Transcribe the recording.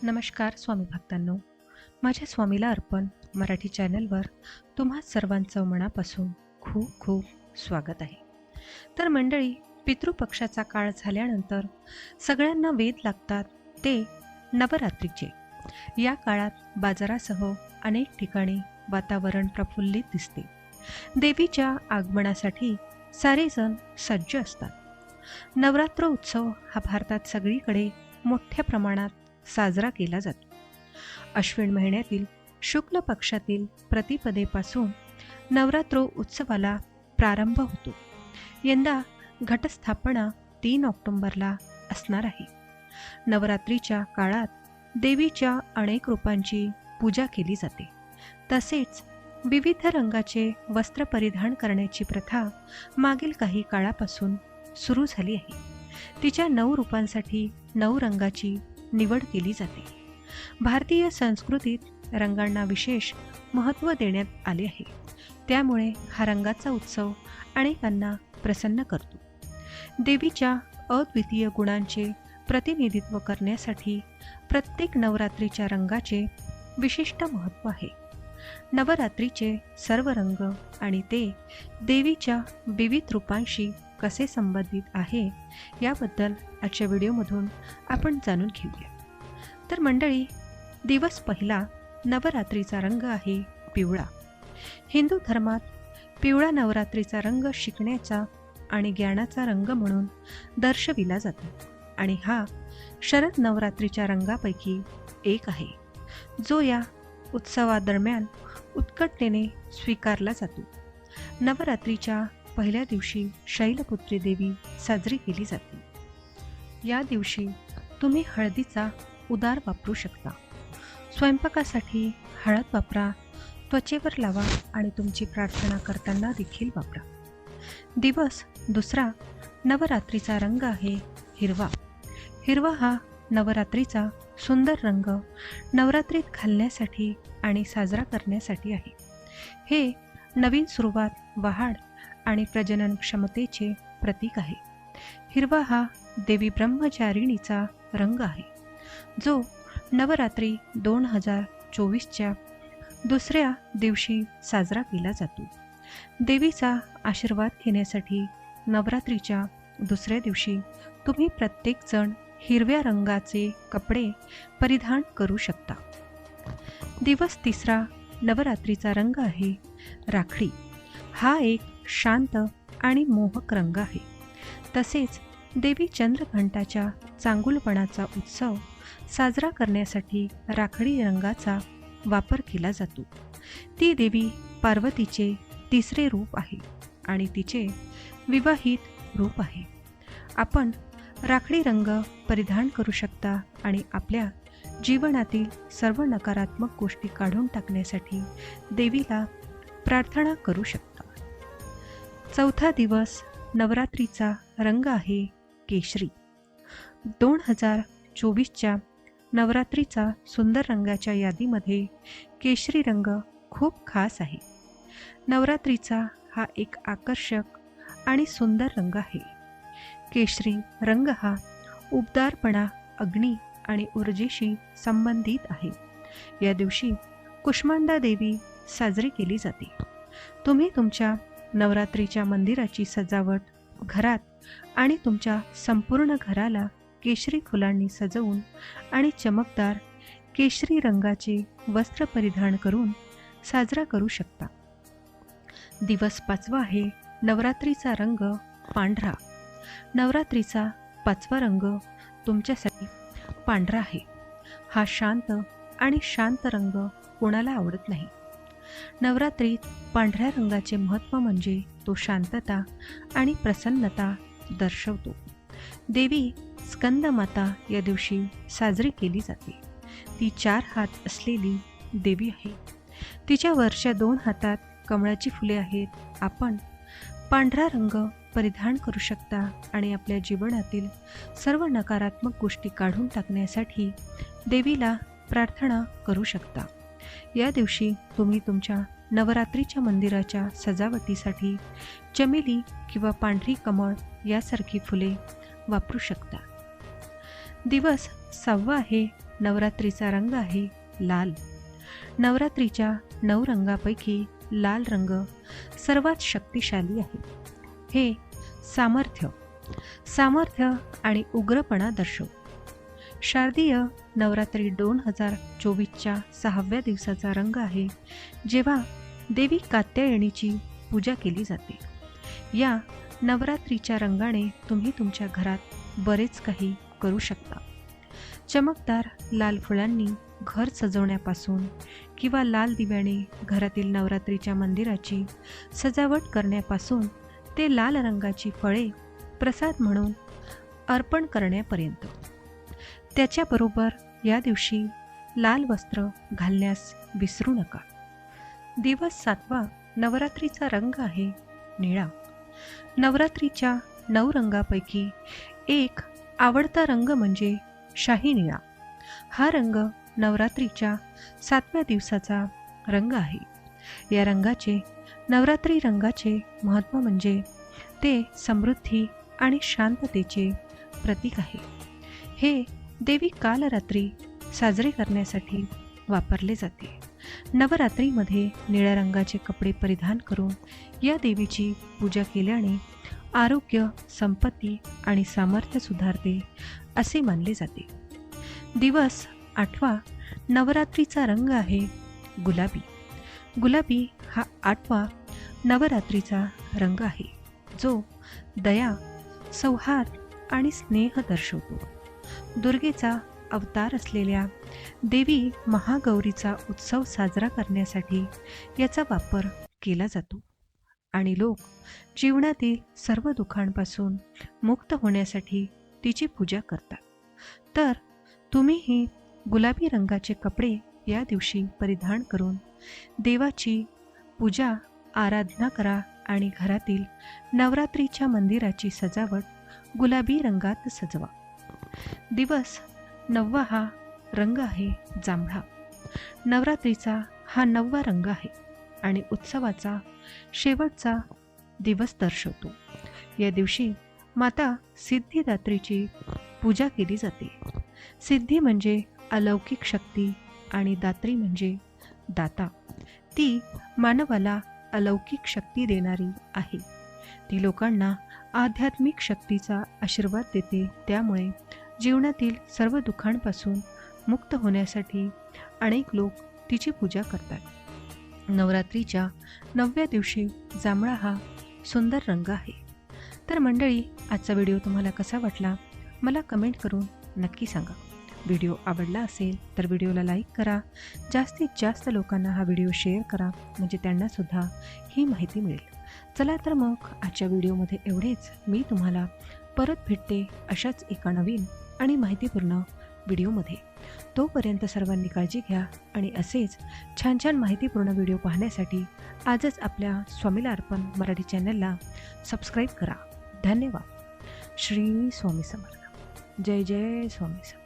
नमस्कार स्वामी भक्तांनो, माझ्या स्वामीला अर्पण मराठी चॅनलवर तुम्हा सर्वांचं मनापासून खूप खूप स्वागत आहे. तर मंडळी, पितृपक्षाचा काळ झाल्यानंतर सगळ्यांना वेध लागतात ते नवरात्रीचे. या काळात बाजारासह अनेक ठिकाणी वातावरण प्रफुल्लित दिसते. देवीच्या आगमनासाठी सारेजण सज्ज असतात. नवरात्र उत्सव हा भारतात सगळीकडे मोठ्या प्रमाणात साजरा केला जातो. अश्विन महिन्यातील शुक्ल पक्षातील प्रतिपदेपासून नवरात्र उत्सवाला प्रारंभ होतो. यंदा घटस्थापना 3 ऑक्टोबरला असणार आहे. नवरात्रीच्या काळात देवीच्या अनेक रूपांची पूजा केली जाते. तसेच विविध रंगाचे वस्त्र परिधान करण्याची प्रथा मागील काही काळापासून सुरू झाली आहे. तिच्या 9 रूपांसाठी 9 रंगाची निवड केली जाते. भारतीय संस्कृतीत रंगांना विशेष महत्त्व देण्यात आले आहे. त्यामुळे हा रंगाचा उत्सव अनेकांना प्रसन्न करतो. देवीच्या अद्वितीय गुणांचे प्रतिनिधित्व करण्यासाठी प्रत्येक नवरात्रीच्या रंगाचे विशिष्ट महत्त्व आहे. नवरात्रीचे सर्व रंग आणि ते देवीच्या विविध रूपांशी कसे संबंधित आहे याबद्दल आजच्या व्हिडिओमधून आपण जाणून घेऊया. तर मंडळी, दिवस पहिला नवरात्रीचा रंग आहे पिवळा. हिंदू धर्मात पिवळा नवरात्रीचा रंग शिकण्याचा आणि ज्ञानाचा रंग म्हणून दर्शविला जातो आणि हा शरद नवरात्रीच्या रंगापैकी एक आहे, जो या उत्सवादरम्यान उत्कटतेने स्वीकारला जातो. नवरात्रीच्या पहिल्या दिवशी शैलपुत्री देवी साजरी केली जाते. या दिवशी तुम्ही हळदीचा उदार वापरू शकता. स्वयंपाकासाठी हळद वापरा, त्वचेवर लावा आणि तुमची प्रार्थना करताना देखील वापरा. दिवस दुसरा नवरात्रीचा रंग आहे हिरवा. हिरवा हा नवरात्रीचा सुंदर रंग नवरात्रीत घालण्यासाठी आणि साजरा करण्यासाठी आहे. हे नवीन सुरुवात, वाढ आणि प्रजनन क्षमतेचे प्रतीक आहे. हिरवा हा देवी ब्रह्मचारिणीचा रंग आहे, जो नवरात्री 2024च्या दुसऱ्या दिवशी साजरा केला जातो. देवीचा आशीर्वाद घेण्यासाठी नवरात्रीच्या दुसऱ्या दिवशी तुम्ही प्रत्येकजण हिरव्या रंगाचे कपडे परिधान करू शकता. दिवस तिसरा नवरात्रीचा रंग आहे राखडी. हा एक शांत आणि मोहक रंग आहे. तसेच देवी चंद्रघंटाच्या चांगुलपणाचा उत्सव साजरा करण्यासाठी राखडी रंगाचा वापर केला जातो. ती देवी पार्वतीचे तिसरे रूप आहे आणि तिचे विवाहित रूप आहे. आपण राखडी रंग परिधान करू शकता आणि आपल्या जीवनातील सर्व नकारात्मक गोष्टी काढून टाकण्यासाठी देवीला प्रार्थना करू शकता. चौथा दिवस नवरात्रीचा रंग आहे केशरी. 2024च्या नवरात्रीचा सुंदर रंगाच्या यादीमध्ये केशरी रंग खूप खास आहे. नवरात्रीचा हा एक आकर्षक आणि सुंदर रंग आहे. केशरी रंग हा उबदारपणा, अग्नी आणि ऊर्जेशी संबंधित आहे. या दिवशी कुष्मांडा देवी साजरी केली जाते. तुम्ही तुमच्या नवरात्रीच्या मंदिराची सजावट घरात आणि तुमच्या संपूर्ण घराला केशरी फुलांनी सजवून आणि चमकदार केशरी रंगाचे वस्त्र परिधान करून साजरा करू शकता. दिवस पाचवा आहे नवरात्रीचा रंग पांढरा. नवरात्रीचा पाचवा रंग तुमच्यासाठी पांढरा आहे. हा शांत आणि शांत रंग कोणाला आवडत नाही. नवरात्रीत पांढऱ्या रंगाचे महत्त्व म्हणजे तो शांतता आणि प्रसन्नता दर्शवतो. देवी स्कंदमाता या दिवशी साजरी केली जाते. ती 4 हात असलेली देवी आहे. तिच्या वरच्या 2 हातात कमळाची फुले आहेत. आपण पांढरा रंग परिधान करू शकता आणि आपल्या जीवनातील सर्व नकारात्मक गोष्टी काढून टाकण्यासाठी देवीला प्रार्थना करू शकता. या दिवशी तुम्ही तुमच्या नवरात्रीच्या मंदिराच्या सजावटीसाठी चमेली किंवा पांढरी कमळ यासारखी फुले वापरू शकता. दिवस 6वा आहे नवरात्रीचा रंग आहे लाल. नवरात्रीच्या 9 रंगापैकी लाल रंग सर्वात शक्तिशाली आहे. हे सामर्थ्य सामर्थ्य आणि उग्रपणा दर्शवतो. शारदीय नवरात्री 2024च्या 6व्या दिवसाचा रंग आहे, जेव्हा देवी कात्यायनीची पूजा केली जाते. या नवरात्रीच्या रंगाने तुम्ही तुमच्या घरात बरेच काही करू शकता. चमकदार लाल फुलांनी घर सजवण्यापासून किंवा लाल दिव्याने घरातील नवरात्रीच्या मंदिराची सजावट करण्यापासून ते लाल रंगाची फळे प्रसाद म्हणून अर्पण करण्यापर्यंत. त्याच्याबरोबर या दिवशी लाल वस्त्र घालण्यास विसरू नका. दिवस 7वा नवरात्रीचा रंग आहे निळा. नवरात्रीच्या 9 रंगापैकी एक आवडता रंग म्हणजे शाही निळा. हा रंग नवरात्रीच्या 7व्या दिवसाचा रंग आहे. या रंगाचे नवरात्री रंगाचे महत्त्व म्हणजे ते समृद्धी आणि शांततेचे प्रतीक आहे. हे देवी कालरात्री साजरे करण्यासाठी वापरले जाते. नवरात्रीमध्ये निळ्या रंगाचे कपडे परिधान करून या देवीची पूजा केल्याने आरोग्य, संपत्ती आणि सामर्थ्य सुधारते असे मानले जाते. दिवस 8वा नवरात्रीचा रंग आहे गुलाबी. गुलाबी हा 8वा नवरात्रीचा रंग आहे, जो दया, सौहार्द आणि स्नेह दर्शवतो. दुर्गेचा अवतार असलेल्या देवी महागौरीचा उत्सव साजरा करण्यासाठी याचा वापर केला जातो आणि लोक जीवनातील सर्व दुःखांपासून मुक्त होण्यासाठी तिची पूजा करतात. तर तुम्हीही गुलाबी रंगाचे कपडे या दिवशी परिधान करून देवाची पूजा आराधना करा आणि घरातील नवरात्रीच्या मंदिराची सजावट गुलाबी रंगात सजवा. दिवस 9वा हा रंग आहे जांभळा. नवरात्रीचा हा 9वा रंग आहे आणि उत्सवाचा शेवटचा दिवस दर्शवतो. या दिवशी माता सिद्धिदात्रीची पूजा केली जाते. सिद्धी म्हणजे अलौकिक शक्ती आणि दात्री म्हणजे दाता. ती मानवाला अलौकिक शक्ती देणारी आहे. ती लोकांना आध्यात्मिक शक्तीचा आशीर्वाद देते. त्यामुळे जीवनातील सर्व दुःखांपासून मुक्त होण्यासाठी अनेक लोक तिची पूजा करतात. नवरात्रीच्या 9व्या दिवशी जांभळा हा सुंदर रंग आहे. तर मंडळी, आजचा व्हिडिओ तुम्हाला कसा वाटला मला कमेंट करून नक्की सांगा. व्हिडिओ आवडला असेल तर व्हिडिओला लाईक करा. जास्तीत जास्त लोकांना हा व्हिडिओ शेअर करा, म्हणजे त्यांनासुद्धा ही माहिती मिळेल. चला तर मग आजच्या व्हिडिओमध्ये एवढेच. मी तुम्हाला परत भेटते अशाच एका नवीन आणि माहितीपूर्ण व्हिडिओमध्ये. तोपर्यंत सर्वांनी काळजी घ्या आणि असेच छान छान माहितीपूर्ण व्हिडिओ पाहण्यासाठी आजच आपल्या स्वामीला अर्पण मराठी चॅनलला सबस्क्राईब करा. धन्यवाद. श्री स्वामी समर्थ. जय जय स्वामी समर्थ.